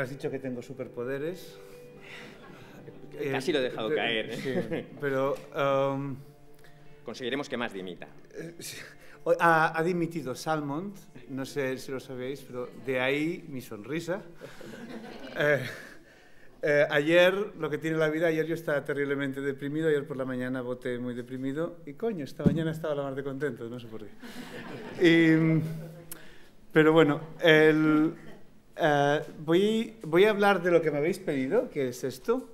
me has dicho que tengo superpoderes. Casi lo he dejado caer. Sí, pero... Conseguiremos que más dimita. Ha dimitido Salmond, no sé si lo sabéis, pero de ahí mi sonrisa. Ayer, lo que tiene la vida, ayer yo estaba terriblemente deprimido, ayer por la mañana voté muy deprimido y coño, esta mañana estaba la más de contento, no sé por qué. Pero bueno, voy a hablar de lo que me habéis pedido, que es esto.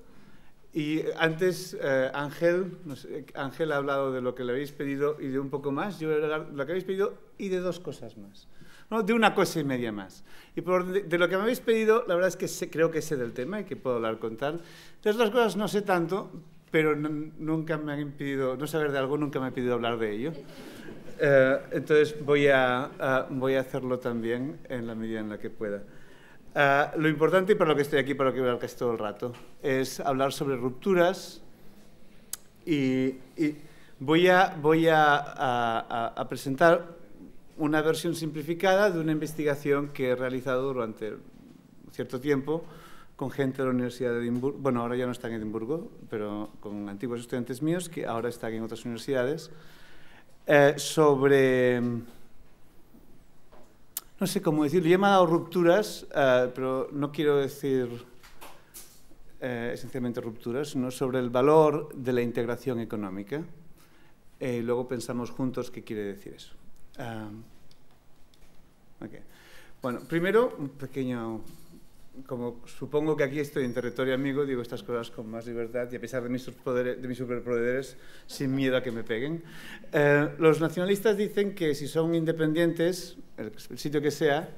Y antes Ángel ha hablado de lo que le habéis pedido y de un poco más. Yo voy a hablar de lo que habéis pedido y de dos cosas más. No, de una cosa y media más. Y de lo que me habéis pedido, la verdad es que creo que sé del tema y que puedo hablar con tal. De otras cosas no sé tanto, pero nunca me han impedido, no saber de algo nunca me ha impedido hablar de ello. Entonces voy a hacerlo también en la medida en la que pueda. Lo importante y para lo que estoy aquí, para lo que voy a hablar casi todo el rato, es hablar sobre rupturas y voy a presentar una versión simplificada de una investigación que he realizado durante cierto tiempo con gente de la Universidad de Edimburgo, bueno, ahora ya no están en Edimburgo, pero con antiguos estudiantes míos que ahora están en otras universidades, sobre... No sé cómo decirlo, yo me he dado rupturas, pero no quiero decir esencialmente rupturas, sino sobre el valor de la integración económica. Luego pensamos juntos qué quiere decir eso. Okay. Bueno, primero, un pequeño... Como supongo que aquí estoy en territorio amigo, digo estas cosas con más libertad y a pesar de mis superpoderes, sin miedo a que me peguen. Los nacionalistas dicen que si son independientes, el sitio que sea,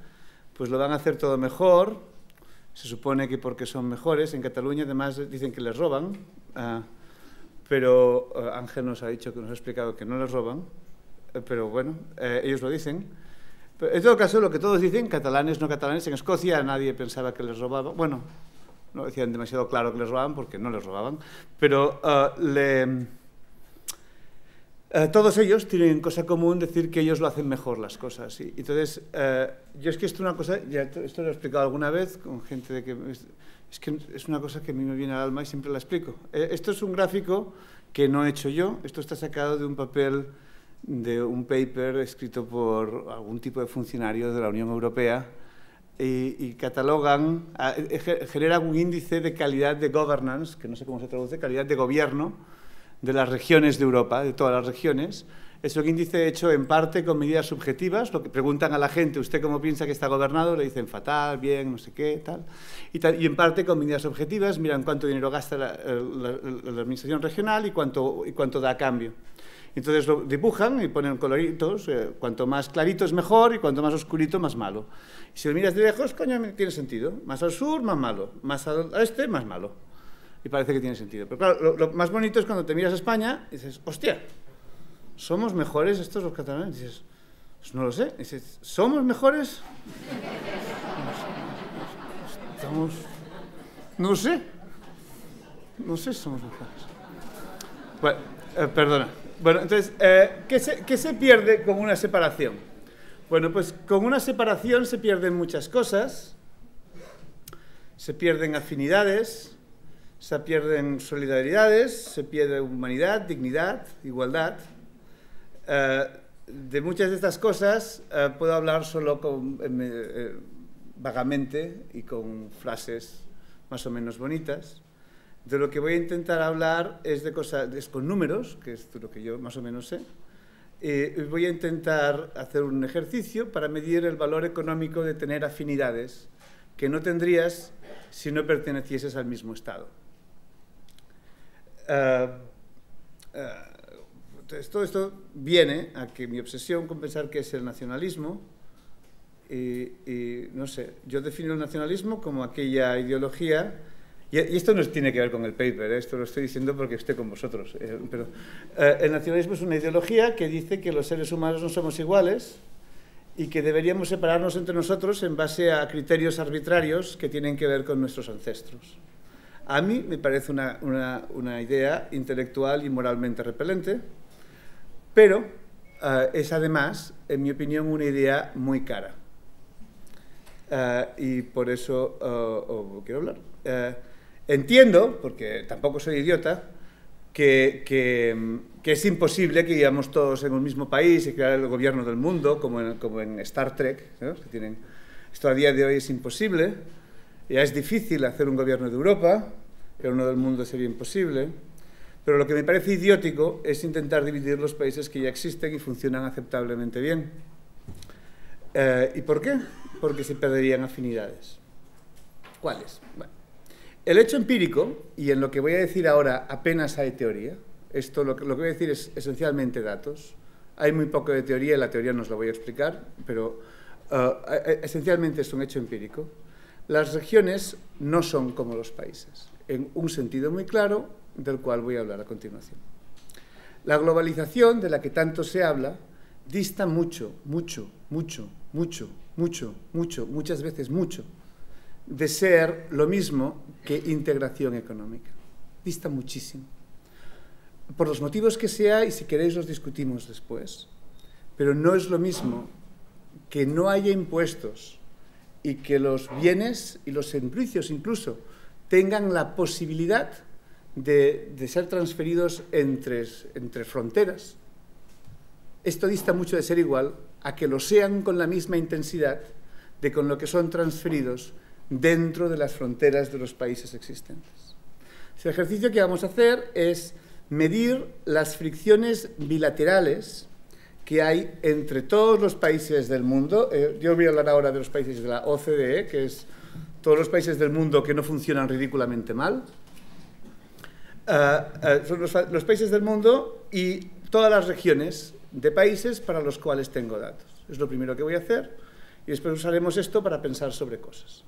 pues lo van a hacer todo mejor. Se supone que porque son mejores. En Cataluña además dicen que les roban, pero Ángel nos ha dicho, que nos ha explicado que no les roban, pero bueno, ellos lo dicen. En todo caso, lo que todos dicen, catalanes, no catalanes, en Escocia nadie pensaba que les robaban. Bueno, no decían demasiado claro que les robaban porque no les robaban, pero todos ellos tienen en cosa común decir que ellos lo hacen mejor las cosas. Y entonces, yo es que esto es una cosa, ya esto lo he explicado alguna vez con gente de que es una cosa que a mí me viene al alma y siempre la explico. Esto es un gráfico que no he hecho yo, esto está sacado de un papel de un paper escrito por algún tipo de funcionario de la Unión Europea y catalogan, generan un índice de calidad de governance, que no sé cómo se traduce, calidad de gobierno de las regiones de Europa, de todas las regiones. Es un índice hecho en parte con medidas subjetivas, lo que preguntan a la gente, ¿usted cómo piensa que está gobernado? Le dicen fatal, bien, no sé qué, tal. Y en parte con medidas objetivas, miran cuánto dinero gasta la administración regional y cuánto da a cambio. Entonces lo dibujan y ponen coloritos, cuanto más clarito es mejor y cuanto más oscurito más malo. Y si lo miras de lejos, coño, tiene sentido. Más al sur, más malo. Más al este, más malo. Y parece que tiene sentido. Pero claro, lo más bonito es cuando te miras a España y dices, hostia, ¿somos mejores estos los catalanes? Y dices, pues no lo sé. Y dices, ¿somos mejores? Estamos... No sé. No sé si somos mejores. Bueno, perdona. Bueno, entonces, ¿qué se pierde con una separación? Bueno, pues con una separación se pierden muchas cosas, se pierden afinidades, se pierden solidaridades, se pierde humanidad, dignidad, igualdad. De muchas de estas cosas puedo hablar solo vagamente y con frases más o menos bonitas. De lo que voy a intentar hablar es de cosas, es con números, que es lo que yo más o menos sé. Voy a intentar hacer un ejercicio para medir el valor económico de tener afinidades que no tendrías si no pertenecieses al mismo Estado. Entonces, todo esto viene a que mi obsesión con pensar qué es el nacionalismo, y no sé, yo defino el nacionalismo como aquella ideología. Y esto no tiene que ver con el paper, esto lo estoy diciendo porque estoy con vosotros. Pero el nacionalismo es una ideología que dice que los seres humanos no somos iguales y que deberíamos separarnos entre nosotros en base a criterios arbitrarios que tienen que ver con nuestros ancestros. A mí me parece una idea intelectual y moralmente repelente, pero es además, en mi opinión, una idea muy cara. y por eso quiero hablar. Entiendo, porque tampoco soy idiota, que es imposible que vivamos todos en un mismo país y crear el gobierno del mundo, como en Star Trek, ¿no? Esto a día de hoy es imposible. Ya es difícil hacer un gobierno de Europa, pero uno del mundo sería imposible. Pero lo que me parece idiótico es intentar dividir los países que ya existen y funcionan aceptablemente bien. ¿Y por qué? Porque se perderían afinidades. ¿Cuáles? Bueno, el hecho empírico, y en lo que voy a decir ahora apenas hay teoría, lo que voy a decir es esencialmente datos. Hay muy poco de teoría y la teoría no os la voy a explicar, pero esencialmente es un hecho empírico. Las regiones no son como los países, en un sentido muy claro, del cual voy a hablar a continuación. La globalización, de la que tanto se habla, dista mucho, muchas veces mucho, de ser lo mismo que integración económica. Dista muchísimo. Por los motivos que sea, y si queréis los discutimos después, pero no es lo mismo que no haya impuestos y que los bienes y los servicios incluso tengan la posibilidad de ser transferidos entre fronteras. Esto dista mucho de ser igual a que lo sean con la misma intensidad de con lo que son transferidos dentro de las fronteras de los países existentes. El ejercicio que vamos a hacer es medir las fricciones bilaterales que hay entre todos los países del mundo. Yo voy a hablar ahora de los países de la OCDE, que es todos los países del mundo que no funcionan ridículamente mal. Son los países del mundo y todas las regiones de países para los cuales tengo datos. Es lo primero que voy a hacer y después usaremos esto para pensar sobre cosas.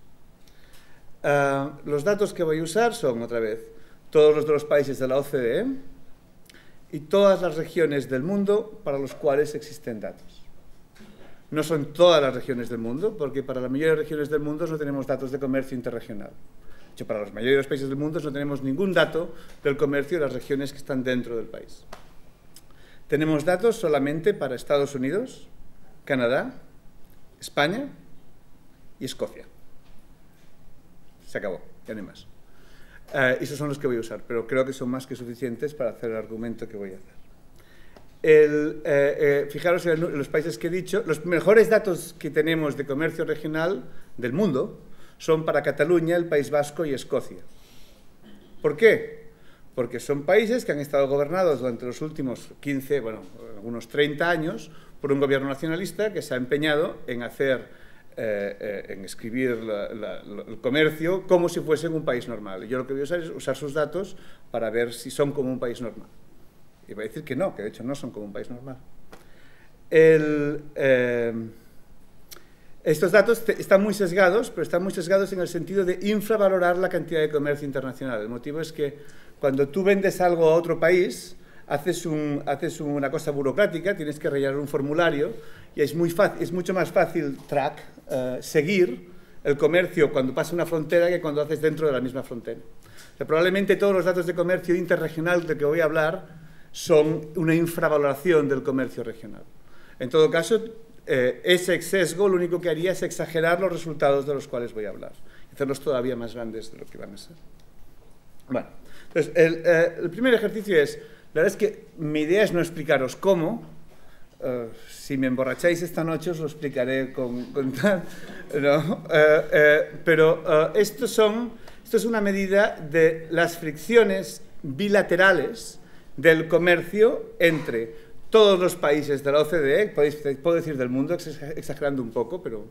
Los datos que voy a usar son, otra vez, todos los de los países de la OCDE y todas las regiones del mundo para los cuales existen datos. No son todas las regiones del mundo, porque para la mayoría de las regiones del mundo no tenemos datos de comercio interregional. De hecho, para la mayoría de los países del mundo no tenemos ningún dato del comercio de las regiones que están dentro del país. Tenemos datos solamente para Estados Unidos, Canadá, España y Escocia. Se acabó, ya no hay más. Esos son los que voy a usar, pero creo que son más que suficientes para hacer el argumento que voy a hacer. Fijaros en los países que he dicho, los mejores datos que tenemos de comercio regional del mundo son para Cataluña, el País Vasco y Escocia. ¿Por qué? Porque son países que han estado gobernados durante los últimos 15, bueno, algunos 30 años por un gobierno nacionalista que se ha empeñado en en escribir el comercio como si fuesen un país normal. Y yo lo que voy a usar es usar sus datos para ver si son como un país normal. Y voy a decir que no, que de hecho no son como un país normal. Estos datos están muy sesgados, pero están muy sesgados en el sentido de infravalorar la cantidad de comercio internacional. El motivo es que cuando tú vendes algo a otro país, haces una cosa burocrática, tienes que rellenar un formulario y es mucho más fácil seguir el comercio cuando pasa una frontera que cuando haces dentro de la misma frontera. O sea, probablemente todos los datos de comercio interregional de que voy a hablar son una infravaloración del comercio regional. En todo caso, ese sesgo lo único que haría es exagerar los resultados de los cuales voy a hablar y hacerlos todavía más grandes de lo que van a ser. Bueno, entonces, el primer ejercicio es, la verdad es que mi idea es no explicaros cómo. Si me emborracháis esta noche os lo explicaré con tal, ¿no? Pero esto es una medida de las fricciones bilaterales del comercio entre todos los países de la OCDE, puedo decir del mundo, exagerando un poco, pero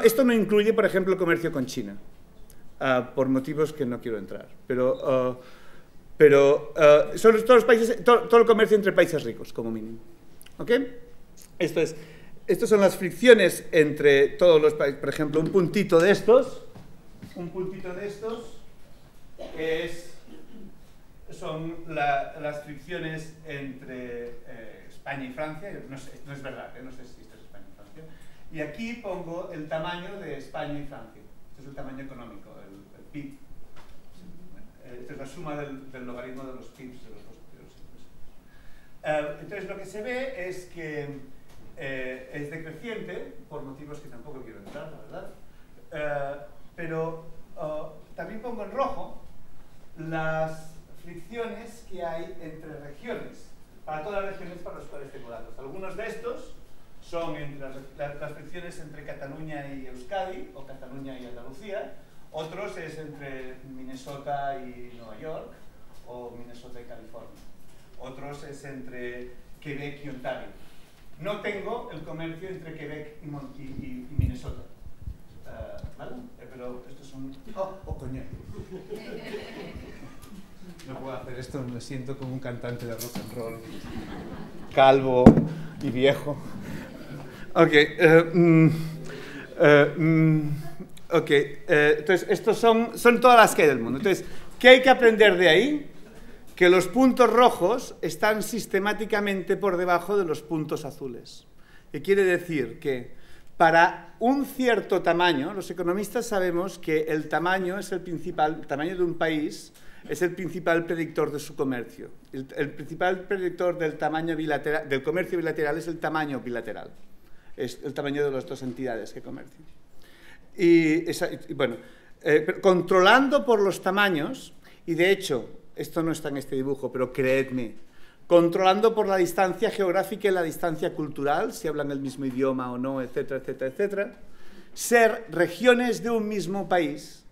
esto no incluye, por ejemplo, el comercio con China, por motivos que no quiero entrar, pero son todos los países, todo el comercio entre países ricos, como mínimo. ¿Ok? Estas son las fricciones entre todos los países. Por ejemplo, un puntito de estos, son las fricciones entre España y Francia. No es verdad, no sé si esto es España y Francia. Y aquí pongo el tamaño de España y Francia. Este es el tamaño económico, el PIB. Esta es la suma del logaritmo de los PIBs de los dos. Entonces lo que se ve es que es decreciente, por motivos que tampoco quiero entrar, la verdad. Pero también pongo en rojo las fricciones que hay entre regiones, para todas las regiones para las cuales tengo datos. Algunos de estos son entre las fricciones entre Cataluña y Euskadi, o Cataluña y Andalucía. Otros es entre Minnesota y Nueva York, o Minnesota y California. Otros es entre Quebec y Ontario. No tengo el comercio entre Quebec y Minnesota. ¿Vale? Pero estos son... ¡Oh, coño! No puedo hacer esto, me siento como un cantante de rock and roll. Calvo y viejo. Ok. Entonces, estos son todas las que hay del mundo. Entonces, ¿qué hay que aprender de ahí? Que los puntos rojos están sistemáticamente por debajo de los puntos azules. ¿Qué quiere decir? Que para un cierto tamaño, los economistas sabemos que el tamaño de un país es el principal predictor de su comercio. El principal predictor del tamaño bilateral, del comercio bilateral, es el tamaño bilateral. Es el tamaño de las dos entidades que comercian. Controlando por los tamaños, y de hecho, esto no está en este dibujo, pero creedme, controlando por la distancia geográfica y la distancia cultural, si hablan el mismo idioma o no, etcétera, etcétera, etcétera, ser regiones de un mismo país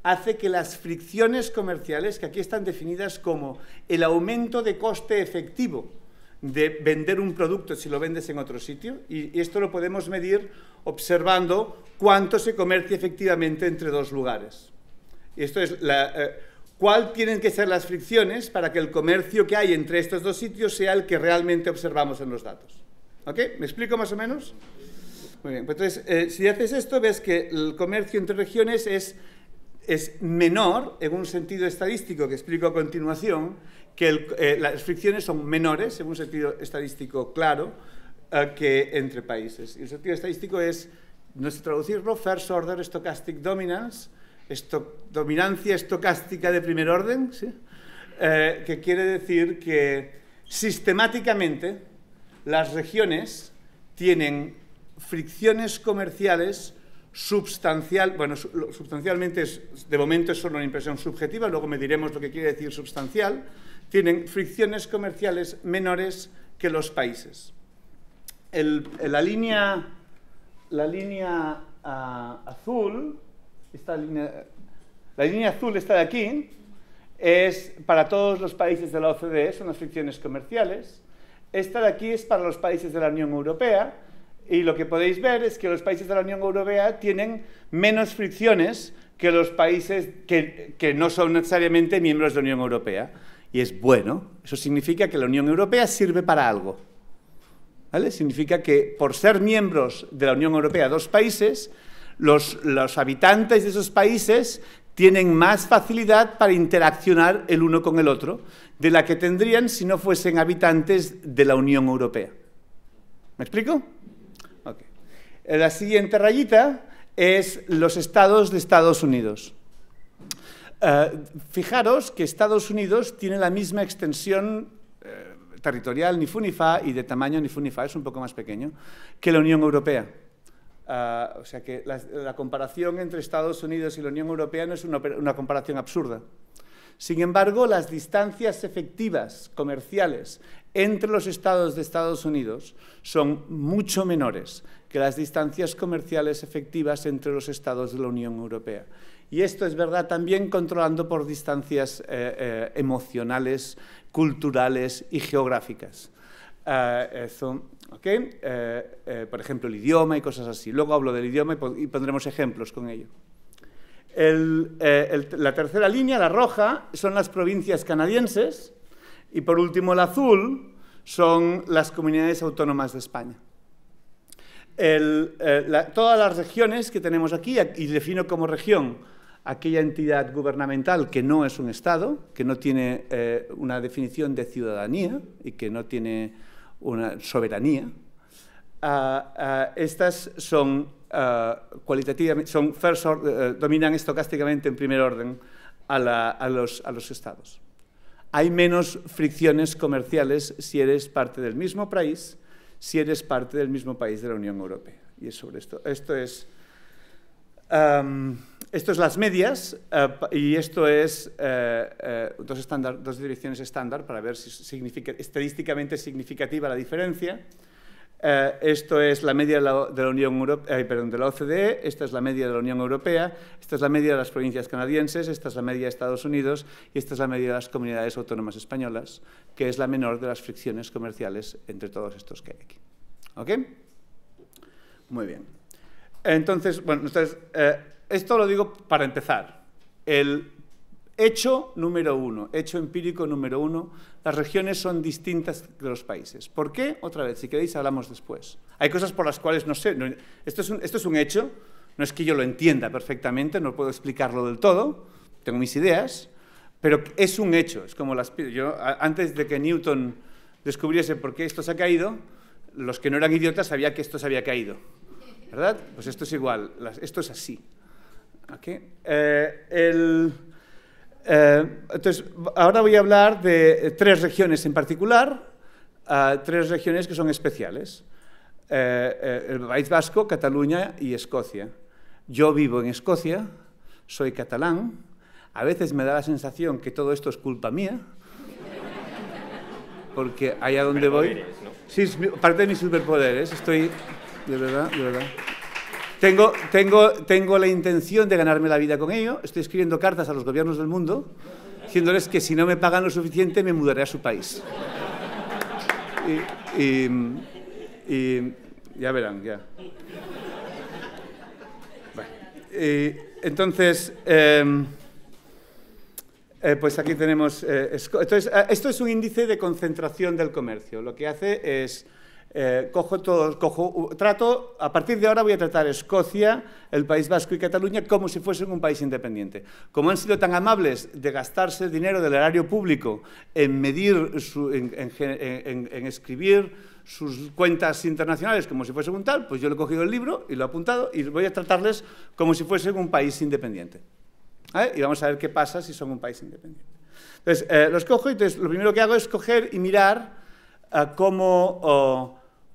hace que las fricciones comerciales, que aquí están definidas como el aumento de coste efectivo de vender un producto si lo vendes en otro sitio, y esto lo podemos medir observando cuánto se comercia efectivamente entre dos lugares. Y esto es ¿cuál tienen que ser las fricciones para que el comercio que hay entre estos dos sitios sea el que realmente observamos en los datos? ¿Ok? ¿Me explico más o menos? Muy bien. Pues entonces, si haces esto, ves que el comercio entre regiones es menor, en un sentido estadístico que explico a continuación, que las fricciones son menores, en un sentido estadístico claro, que entre países. Y el sentido estadístico es, no sé traducirlo, First Order Stochastic Dominance, dominancia estocástica de primer orden, ¿sí? Que quiere decir que sistemáticamente las regiones tienen fricciones comerciales substancialmente, de momento es solo una impresión subjetiva, luego mediremos lo que quiere decir substancial, tienen fricciones comerciales menores que los países. La línea azul, la línea azul está de aquí, es para todos los países de la OCDE, son las fricciones comerciales. Esta de aquí es para los países de la Unión Europea, y lo que podéis ver es que los países de la Unión Europea tienen menos fricciones que los países que no son necesariamente miembros de la Unión Europea. Y es bueno, eso significa que la Unión Europea sirve para algo. ¿Vale? Significa que por ser miembros de la Unión Europea dos países, los habitantes de esos países tienen más facilidad para interaccionar el uno con el otro de la que tendrían si no fuesen habitantes de la Unión Europea. ¿Me explico? Okay. La siguiente rayita es los estados de Estados Unidos. Fijaros que Estados Unidos tiene la misma extensión territorial ni fu ni fa y de tamaño ni fu ni fa, es un poco más pequeño, que la Unión Europea. O sea que la comparación entre Estados Unidos y la Unión Europea no es una comparación absurda. Sin embargo, las distancias efectivas comerciales entre los estados de Estados Unidos son mucho menores que las distancias comerciales efectivas entre los estados de la Unión Europea. Y esto es verdad también controlando por distancias emocionales, culturales y geográficas. Por ejemplo, el idioma y cosas así. Luego hablo del idioma y pondremos ejemplos con ello. La tercera línea, la roja, son las provincias canadienses y por último el azul son las comunidades autónomas de España. Todas las regiones que tenemos aquí, y defino como región aquella entidad gubernamental que no es un Estado, que no tiene una definición de ciudadanía y que no tiene una soberanía, estas son cualitativamente, dominan estocásticamente en primer orden a los estados. Hay menos fricciones comerciales si eres parte del mismo país, si eres parte del mismo país de la Unión Europea. Y es sobre esto. Esto es las medias y esto es dos direcciones estándar para ver si estadísticamente significativa la diferencia. Esto es la media de la Unión Europea, de la OCDE, esta es la media de la Unión Europea, esta es la media de las provincias canadienses, esta es la media de Estados Unidos y esta es la media de las comunidades autónomas españolas, que es la menor de las fricciones comerciales entre todos estos que hay aquí. ¿Ok? Muy bien. Entonces, esto lo digo para empezar. El hecho número uno, hecho empírico número uno, las regiones son distintas de los países. ¿Por qué? Otra vez, si queréis hablamos después. Hay cosas por las cuales no sé, esto es un hecho, no es que yo lo entienda perfectamente, no puedo explicarlo del todo, tengo mis ideas, pero es un hecho. Es como antes de que Newton descubriese por qué esto se ha caído, los que no eran idiotas sabían que esto se había caído, ¿verdad? Pues esto es igual, esto es así. ¿Okay? Entonces, ahora voy a hablar de tres regiones en particular, tres regiones que son especiales. El País Vasco, Cataluña y Escocia. Yo vivo en Escocia, soy catalán, a veces me da la sensación que todo esto es culpa mía, porque allá donde voy... Sí, es parte de mis superpoderes, estoy... De verdad, de verdad. Tengo la intención de ganarme la vida con ello. Estoy escribiendo cartas a los gobiernos del mundo diciéndoles que si no me pagan lo suficiente me mudaré a su país. Y ya verán, ya. Bueno, entonces, pues aquí tenemos... entonces, esto es un índice de concentración del comercio. Lo que hace es... a partir de ahora voy a tratar Escocia, el País Vasco y Cataluña como si fuesen un país independiente. Como han sido tan amables de gastarse el dinero del erario público en medir, en escribir sus cuentas internacionales como si fuesen un tal, pues yo le he cogido el libro y lo he apuntado y voy a tratarles como si fuesen un país independiente. Y vamos a ver qué pasa si son un país independiente. Entonces, los cojo y entonces, lo primero que hago es coger y mirar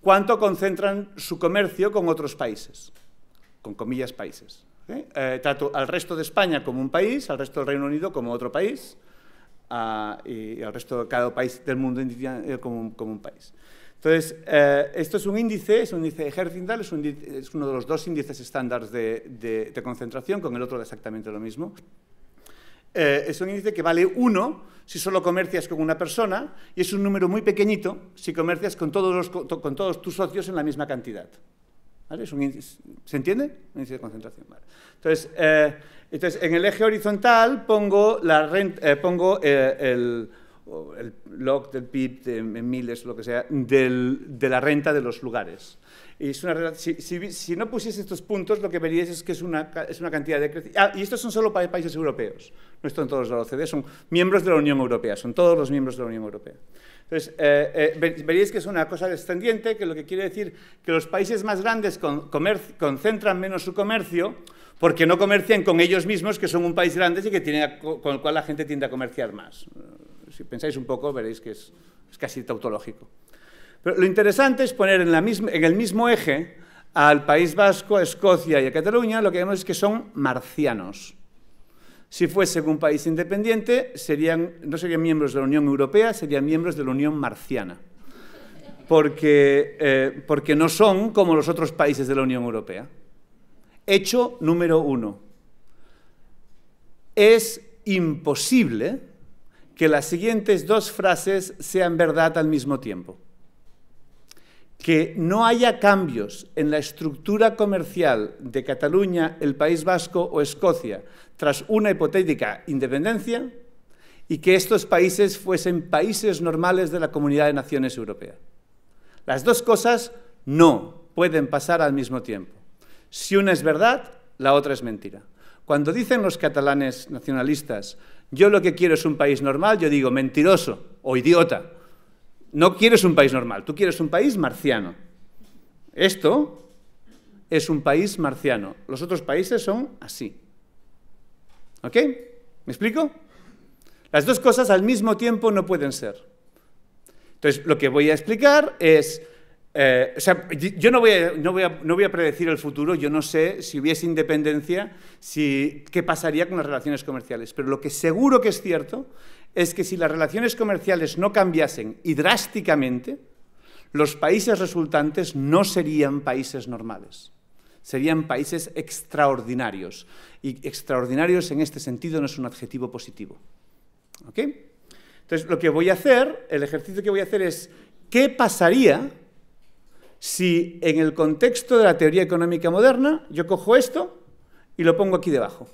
cuánto concentran su comercio con otros países, con comillas países. Trato al resto de España como un país, al resto del Reino Unido como otro país y al resto de cada país del mundo como un país. Entonces, esto es un índice de Herfindahl, es uno de los dos índices estándares de concentración, con el otro exactamente lo mismo. Es un índice que vale 1 si solo comercias con una persona y es un número muy pequeñito si comercias con todos tus socios en la misma cantidad. ¿Vale? ¿Se entiende? Un índice de concentración. Vale. Entonces, en el eje horizontal pongo el log del PIB en miles, lo que sea, de la renta de los lugares. Y es si no pusiese estos puntos, lo que veríais es que es una cantidad de crecimiento. Y estos son solo países europeos, no están todos de la OCDE, son miembros de la Unión Europea, son todos los miembros de la Unión Europea. Entonces, veríais que es una cosa descendiente, que lo que quiere decir que los países más grandes concentran menos su comercio porque no comercian con ellos mismos, que son un país grande y con el cual la gente tiende a comerciar más. Si pensáis un poco, veréis que es casi tautológico. Pero lo interesante es poner en el mismo eje al País Vasco, a Escocia y a Cataluña, lo que vemos es que son marcianos. Si fuesen un país independiente, no serían miembros de la Unión Europea, serían miembros de la Unión Marciana. Porque no son como los otros países de la Unión Europea. Hecho número 1. Es imposible que las siguientes dos frases sean verdad al mismo tiempo. Que no haya cambios en la estructura comercial de Cataluña, el País Vasco o Escocia tras una hipotética independencia y que estos países fuesen países normales de la Comunidad de Naciones Europea. Las dos cosas no pueden pasar al mismo tiempo. Si una es verdad, la otra es mentira. Cuando dicen los catalanes nacionalistas, yo lo que quiero es un país normal, yo digo mentiroso o idiota. No quieres un país normal, tú quieres un país marciano. Esto es un país marciano. Los otros países son así. ¿Ok? ¿Me explico? Las dos cosas al mismo tiempo no pueden ser. Entonces, lo que voy a explicar es O sea, yo no voy a predecir el futuro, yo no sé si hubiese independencia, qué pasaría con las relaciones comerciales, pero lo que seguro que es cierto es que si las relaciones comerciales no cambiasen y drásticamente, los países resultantes no serían países normales, serían países extraordinarios, y extraordinarios en este sentido no es un adjetivo positivo. ¿Ok? Entonces, lo que voy a hacer, el ejercicio que voy a hacer es, ¿qué pasaría si en el contexto de la teoría económica moderna yo cojo esto y lo pongo aquí debajo?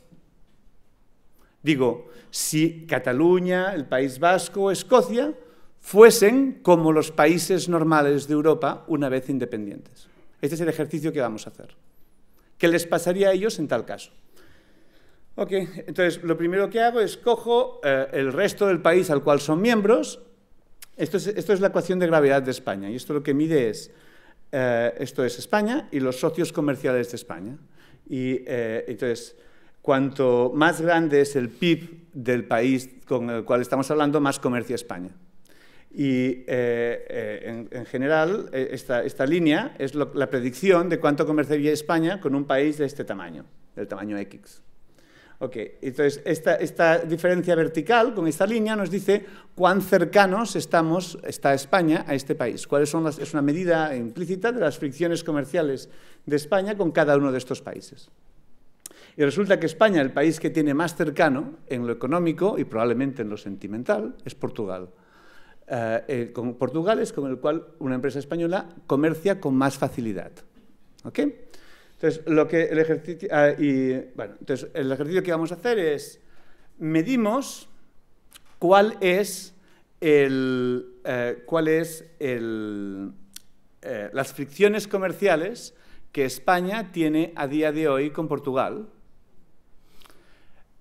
Digo, si Cataluña, el País Vasco o Escocia fuesen como los países normales de Europa una vez independientes. Este es el ejercicio que vamos a hacer. ¿Qué les pasaría a ellos en tal caso? Ok, entonces lo primero que hago es cojo el resto del país al cual son miembros. Esto es la ecuación de gravedad de España, y esto lo que mide es, esto es España y los socios comerciales de España. Y entonces, cuanto más grande es el PIB del país con el cual estamos hablando, más comercia España. Y en general, esta línea es la predicción de cuánto comerciaría España con un país de este tamaño, del tamaño X. Ok, entonces esta diferencia vertical con esta línea nos dice cuán cercanos está España a este país. Es una medida implícita de las fricciones comerciales de España con cada uno de estos países. Y resulta que España, el país que tiene más cercano en lo económico y probablemente en lo sentimental, es Portugal. Portugal es con el cual una empresa española comercia con más facilidad. ¿Ok? Entonces, el ejercicio que vamos a hacer es, medimos cuál es las fricciones comerciales que España tiene a día de hoy con Portugal.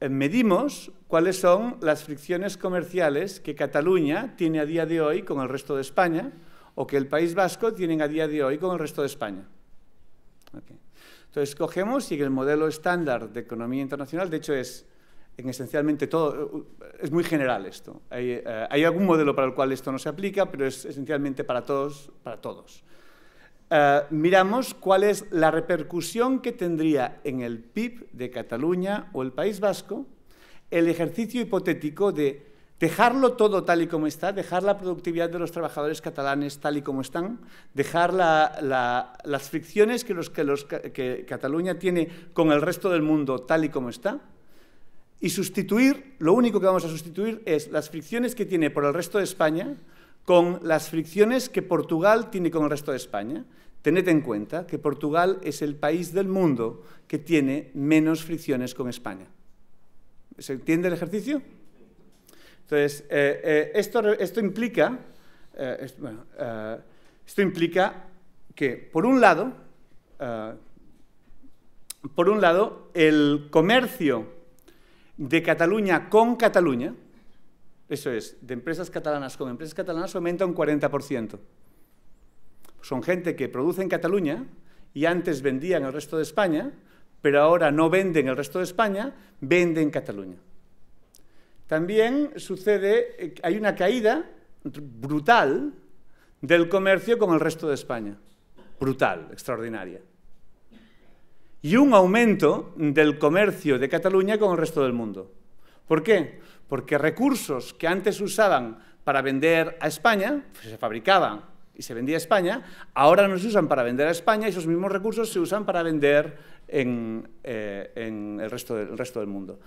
Medimos cuáles son las fricciones comerciales que Cataluña tiene a día de hoy con el resto de España, o que el País Vasco tiene a día de hoy con el resto de España. Okay. Entonces, cogemos y en el modelo estándar de economía internacional, de hecho esencialmente todo, es muy general esto. Hay algún modelo para el cual esto no se aplica, pero es esencialmente para todos. Miramos cuál es la repercusión que tendría en el PIB de Cataluña o el País Vasco el ejercicio hipotético de dejarlo todo tal y como está, dejar la productividad de los trabajadores catalanes tal y como están, dejar las fricciones que Cataluña tiene con el resto del mundo tal y como está, y sustituir, lo único que vamos a sustituir es las fricciones que tiene por el resto de España con las fricciones que Portugal tiene con el resto de España. Tened en cuenta que Portugal es el país del mundo que tiene menos fricciones con España. ¿Se entiende el ejercicio? Entonces, esto implica que, por un lado, el comercio de Cataluña con Cataluña, eso es, de empresas catalanas con empresas catalanas, aumenta un 40%. Son gente que produce en Cataluña y antes vendía en el resto de España, pero ahora no venden en el resto de España, venden en Cataluña. También sucede, hay una caída brutal del comercio con el resto de España. Brutal, extraordinaria. Y un aumento del comercio de Cataluña con el resto del mundo. ¿Por qué? Porque recursos que antes usaban para vender a España, pues se fabricaban y se vendía a España, ahora no se usan para vender a España y esos mismos recursos se usan para vender en el resto del mundo.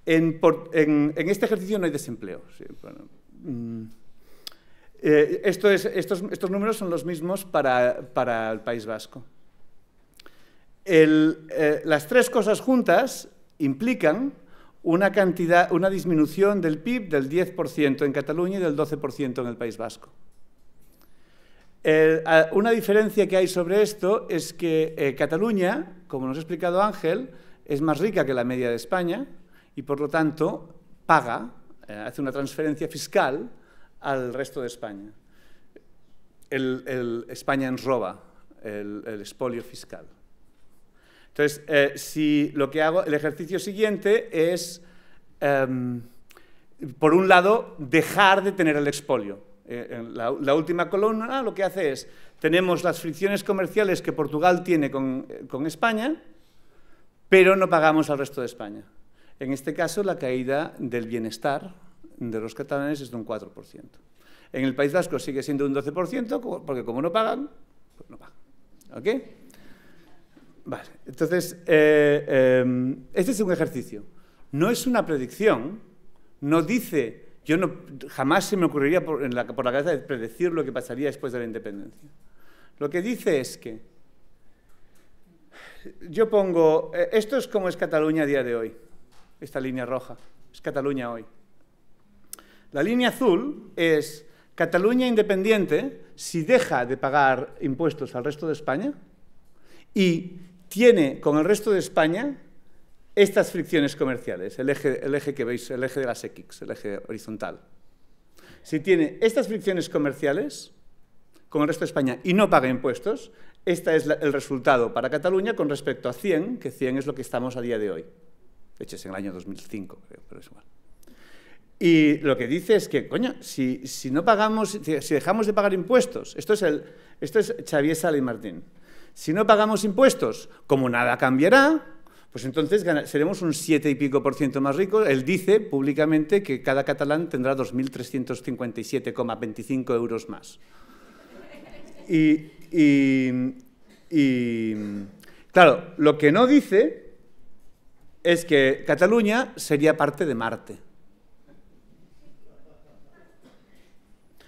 En este ejercicio no hay desempleo. Sí, bueno, estos números son los mismos para el País Vasco. Las tres cosas juntas implican una disminución del PIB del 10% en Cataluña y del 12% en el País Vasco. Una diferencia que hay sobre esto es que Cataluña, como nos ha explicado Ángel, es más rica que la media de España y, por lo tanto, paga, hace una transferencia fiscal al resto de España. España ens roba el expolio fiscal. Entonces, si lo que hago, el ejercicio siguiente es, por un lado, dejar de tener el expolio. En la última columna lo que hace es, tenemos las fricciones comerciales que Portugal tiene con España, pero no pagamos al resto de España. En este caso, la caída del bienestar de los catalanes es de un 4%. En el País Vasco sigue siendo un 12%, porque como no pagan, pues no pagan. ¿Ok? Vale, entonces, este es un ejercicio. No es una predicción, no dice, jamás se me ocurriría por la cabeza de predecir lo que pasaría después de la independencia. Lo que dice es que, yo pongo, esto es como es Cataluña a día de hoy, esta línea roja, es Cataluña hoy. La línea azul es Cataluña independiente si deja de pagar impuestos al resto de España y tiene con el resto de España estas fricciones comerciales, el eje que veis, el eje de las X, el eje horizontal. Si tiene estas fricciones comerciales con el resto de España y no paga impuestos, este es el resultado para Cataluña con respecto a 100, que 100 es lo que estamos a día de hoy. De hecho, es en el año 2005, creo, pero es igual. Y lo que dice es que, coño, si no pagamos, si dejamos de pagar impuestos, esto es Xavier Sala y Martín, si no pagamos impuestos, como nada cambiará, pues entonces seremos un 7 y pico % más ricos. Él dice públicamente que cada catalán tendrá 2.357,25 euros más. Claro, lo que no dice es que Cataluña sería parte de Marte.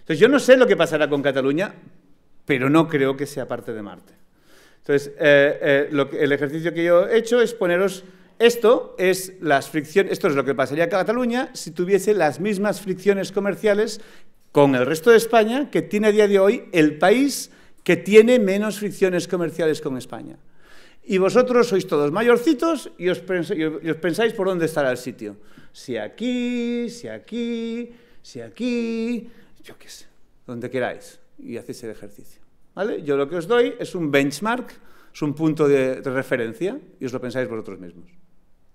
Entonces, yo no sé lo que pasará con Cataluña, pero no creo que sea parte de Marte. Entonces, el ejercicio que yo he hecho es poneros, esto es lo que pasaría a Cataluña si tuviese las mismas fricciones comerciales con el resto de España que tiene a día de hoy el país que tiene menos fricciones comerciales con España. Y vosotros sois todos mayorcitos y os pensáis por dónde estará el sitio. Si aquí, si aquí, si aquí, yo qué sé, donde queráis, y hacéis el ejercicio. ¿Vale? Yo lo que os doy es un benchmark, es un punto de referencia, y os lo pensáis vosotros mismos.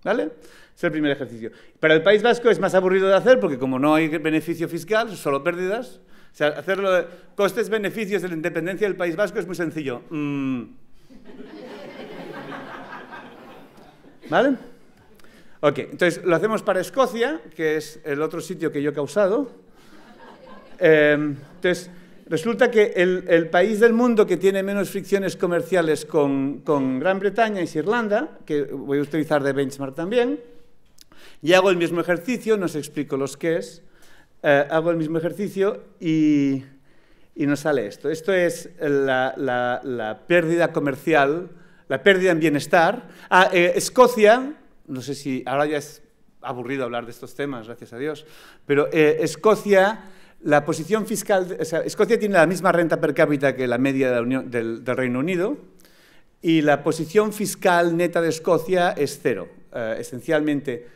¿Vale? Es el primer ejercicio. Para el País Vasco es más aburrido de hacer, porque como no hay beneficio fiscal, solo pérdidas. O sea, hacerlo de costes-beneficios de la independencia del País Vasco es muy sencillo. ¿Vale? Ok, entonces lo hacemos para Escocia, que es el otro sitio que yo he causado. Entonces, resulta que el país del mundo que tiene menos fricciones comerciales con Gran Bretaña es Irlanda, que voy a utilizar de benchmark también, y hago el mismo ejercicio, no os explico los qué es, hago el mismo ejercicio y nos sale esto. Esto es la pérdida comercial, la pérdida en bienestar. Escocia, no sé si ahora ya es aburrido hablar de estos temas, gracias a Dios, pero Escocia... La posición fiscal, o sea, Escocia tiene la misma renta per cápita que la media del Reino Unido y la posición fiscal neta de Escocia es cero. Esencialmente,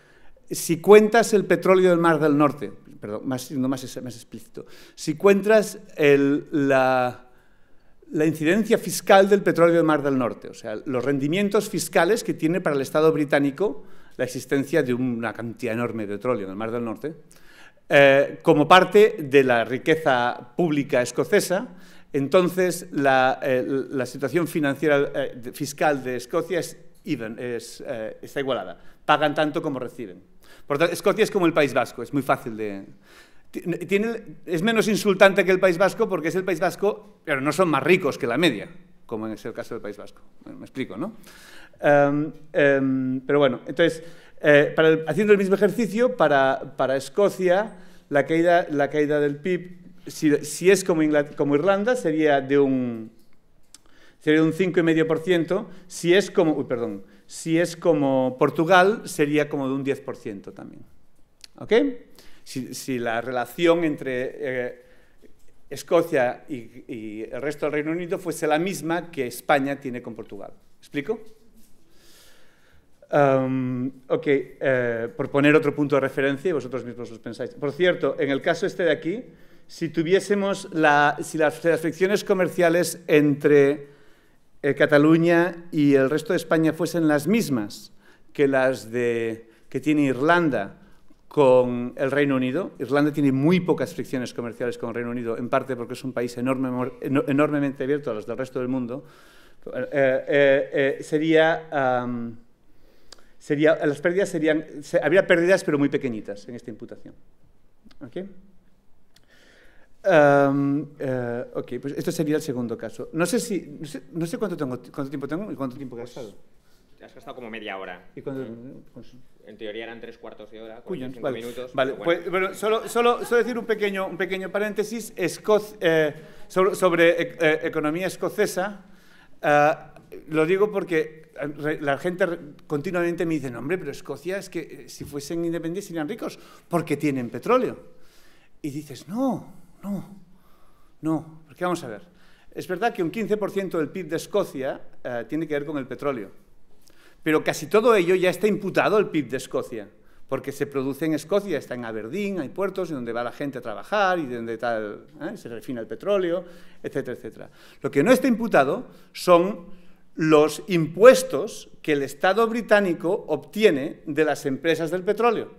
si cuentas el petróleo del Mar del Norte, perdón, siendo más explícito, si cuentas la incidencia fiscal del petróleo del Mar del Norte, o sea, los rendimientos fiscales que tiene para el Estado británico la existencia de una cantidad enorme de petróleo en el Mar del Norte, como parte de la riqueza pública escocesa, entonces la situación financiera fiscal de Escocia está igualada. Pagan tanto como reciben. Por tanto, Escocia es como el País Vasco, es muy fácil de... es menos insultante que el País Vasco porque es el País Vasco, pero no son más ricos que la media, como es el caso del País Vasco. Me explico, ¿no? Pero bueno, entonces... haciendo el mismo ejercicio, para Escocia, la caída del PIB, si es como Irlanda, sería de un 5,5%, si es como Portugal, sería como de un 10% también. ¿Ok? Si la relación entre Escocia y el resto del Reino Unido fuese la misma que España tiene con Portugal. ¿Explico? Por poner otro punto de referencia y vosotros mismos os pensáis. Por cierto, en el caso este de aquí, si tuviésemos si las fricciones comerciales entre Cataluña y el resto de España fuesen las mismas que las que tiene Irlanda con el Reino Unido. Irlanda tiene muy pocas fricciones comerciales con el Reino Unido, en parte porque es un país enormemente abierto a los del resto del mundo. Las pérdidas habría pérdidas, pero muy pequeñitas en esta imputación. ¿Okay? Pues esto sería el segundo caso. No sé cuánto tiempo tengo y cuánto tiempo he gastado. Has gastado como media hora. ¿Y cuánto? En teoría eran 3/4 de hora, 45 vale. minutos. Vale, bueno, solo decir un pequeño paréntesis sobre economía escocesa. Lo digo porque la gente continuamente me dice, no, hombre, pero Escocia es que si fuesen independientes serían ricos porque tienen petróleo. Y dices, no, porque vamos a ver. Es verdad que un 15% del PIB de Escocia tiene que ver con el petróleo, pero casi todo ello ya está imputado al PIB de Escocia, porque se produce en Escocia, está en Aberdeen, hay puertos donde va la gente a trabajar y donde se refina el petróleo, etcétera, etcétera. Lo que no está imputado son los impuestos que el Estado británico obtiene de las empresas del petróleo.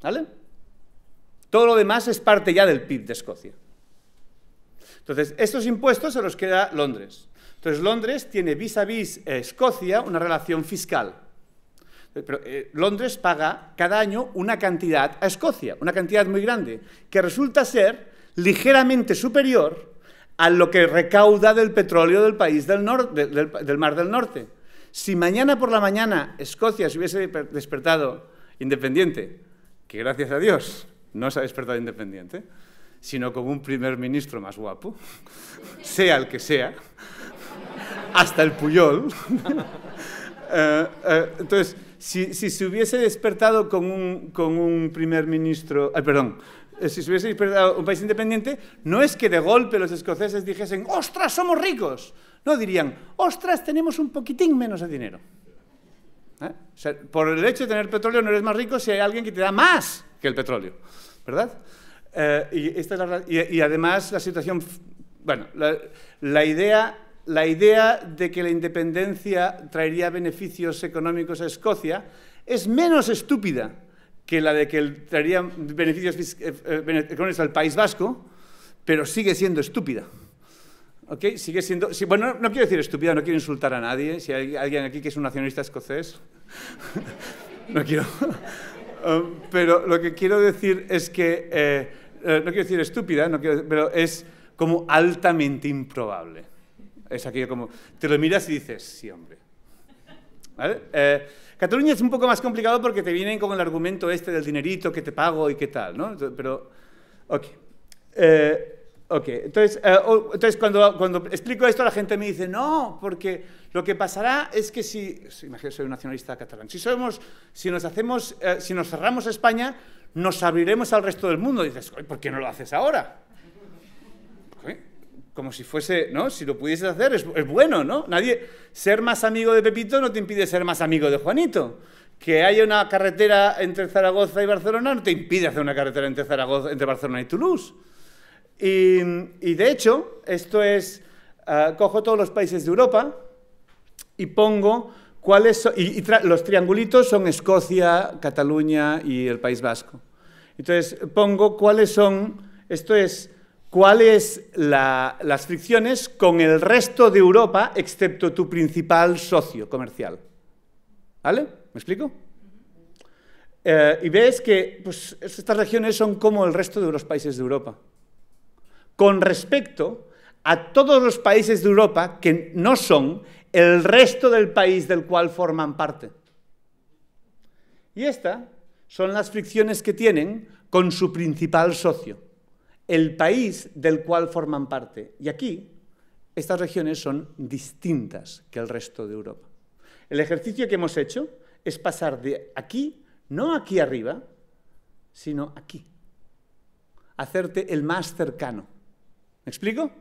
¿Vale? Todo lo demás es parte ya del PIB de Escocia. Entonces, estos impuestos se los queda Londres. Entonces, Londres tiene vis a vis Escocia una relación fiscal. Pero Londres paga cada año una cantidad a Escocia, una cantidad muy grande, que resulta ser ligeramente superior a lo que recauda del petróleo del país del Mar del Norte. Si mañana por la mañana Escocia se hubiese despertado independiente, que gracias a Dios no se ha despertado independiente, sino como un primer ministro más guapo, sea el que sea, hasta el Puyol. Entonces, si se hubiese despertado con un primer ministro... si se hubiese despertado un país independiente, no es que de golpe los escoceses dijesen ¡ostras, somos ricos! No, dirían ¡ostras, tenemos un poquitín menos de dinero! O sea, por el hecho de tener petróleo no eres más rico si hay alguien que te da más que el petróleo, ¿verdad? Y además la situación... Bueno, la idea de que la independencia traería beneficios económicos a Escocia es menos estúpida que la de que traería beneficios económicos al País Vasco, pero sigue siendo estúpida. ¿Okay? Sigue siendo... bueno, no quiero decir estúpida, no quiero insultar a nadie. Si hay alguien aquí que es un nacionalista escocés, no quiero... pero lo que quiero decir es que... no quiero decir estúpida, pero es como altamente improbable. Es aquello como... Te lo miras y dices, sí, hombre. ¿Vale? Cataluña es un poco más complicado porque te vienen con el argumento este del dinerito que te pago y qué tal, ¿no? Pero, ok. Entonces cuando explico esto la gente me dice, no, porque lo que pasará es que imagínate, soy un nacionalista catalán, si nos cerramos a España, nos abriremos al resto del mundo. Y dices, ¿por qué no lo haces ahora? Como si fuese, ¿no? Si lo pudieses hacer, es bueno, ¿no? Ser más amigo de Pepito no te impide ser más amigo de Juanito. Que haya una carretera entre Zaragoza y Barcelona no te impide hacer una carretera entre Barcelona y Toulouse. Y de hecho, esto es, cojo todos los países de Europa y pongo cuáles son, los triangulitos son Escocia, Cataluña y el País Vasco. Entonces, pongo cuáles son, cuáles las fricciones con el resto de Europa, excepto tu principal socio comercial. ¿Vale? ¿Me explico? Y ves que pues, estas regiones son como el resto de los países de Europa, con respecto a todos los países de Europa que no son el resto del país del cual forman parte. Y estas son las fricciones que tienen con su principal socio, el país del cual forman parte. Y aquí, estas regiones son distintas que el resto de Europa. El ejercicio que hemos hecho es pasar de aquí, no aquí arriba, sino aquí. Hacerte el más cercano. ¿Me explico?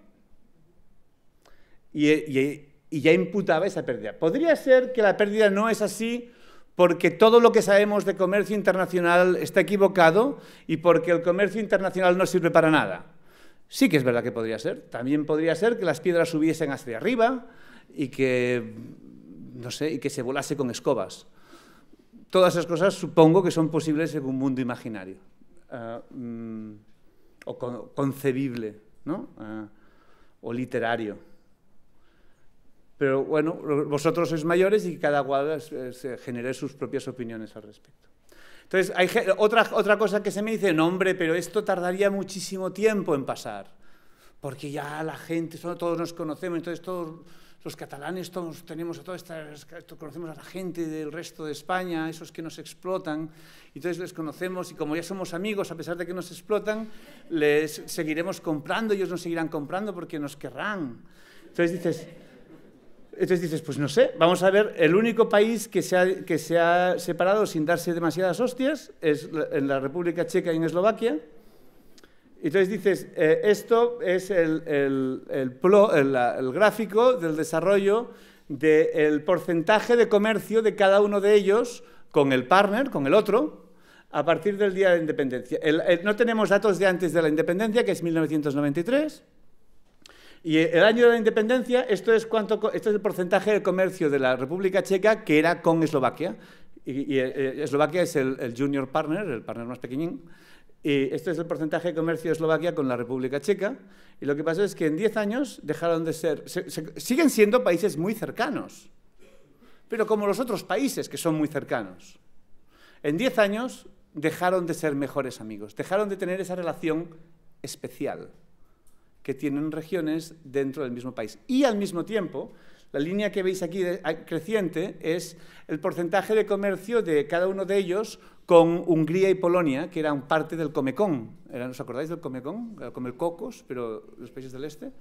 Y ya imputaba esa pérdida. Podría ser que la pérdida no es así porque todo lo que sabemos de comercio internacional está equivocado y porque el comercio internacional no sirve para nada. Sí que es verdad que podría ser. También podría ser que las piedras subiesen hacia arriba y que, no sé, y que se volase con escobas. todas esas cosas supongo que son posibles en un mundo imaginario o concebible, ¿no? O literario. Pero bueno, vosotros sois mayores y cada cual se genere sus propias opiniones al respecto. Entonces, hay otra cosa que se me dice, no hombre, pero esto tardaría muchísimo tiempo en pasar, porque ya la gente, todos nos conocemos, entonces todos los catalanes todos tenemos conocemos a la gente del resto de España, esos que nos explotan, y entonces les conocemos y como ya somos amigos, a pesar de que nos explotan, les seguiremos comprando, ellos nos seguirán comprando porque nos querrán. Entonces dices, pues no sé, vamos a ver, el único país que se ha separado sin darse demasiadas hostias es en la República Checa y en Eslovaquia. Entonces dices, esto es el gráfico del desarrollo del porcentaje de comercio de cada uno de ellos con el partner, con el otro, a partir del día de la independencia. No tenemos datos de antes de la independencia, que es 1993. Y el año de la independencia, esto es el porcentaje de comercio de la República Checa que era con Eslovaquia. Y Eslovaquia es el junior partner, el partner más pequeñín. Y este es el porcentaje de comercio de Eslovaquia con la República Checa. Y lo que pasa es que en 10 años dejaron de ser... siguen siendo países muy cercanos, pero como los otros países que son muy cercanos. En 10 años dejaron de ser mejores amigos, dejaron de tener esa relación especial que tienen regiones dentro del mismo país. Y al mismo tiempo, la línea que veis aquí creciente es el porcentaje de comercio de cada uno de ellos con Hungría y Polonia, que eran parte del Comecon. ¿Os acordáis del Comecon? Comelcocos, pero los países del este.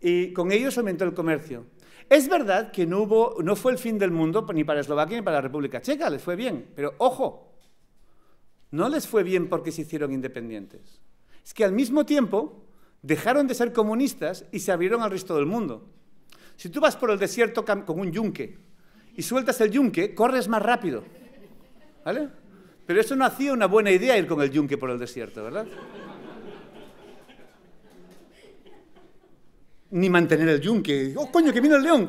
Y con ellos aumentó el comercio. Es verdad que no fue el fin del mundo ni para Eslovaquia ni para la República Checa, les fue bien. Pero, ojo, no les fue bien porque se hicieron independientes. Es que al mismo tiempo dejaron de ser comunistas y se abrieron al resto del mundo. Si tú vas por el desierto con un yunque y sueltas el yunque, corres más rápido, ¿vale? Pero eso no hacía una buena idea ir con el yunque por el desierto, ¿verdad? Ni mantener el yunque. ¡Oh, coño, que viene el león!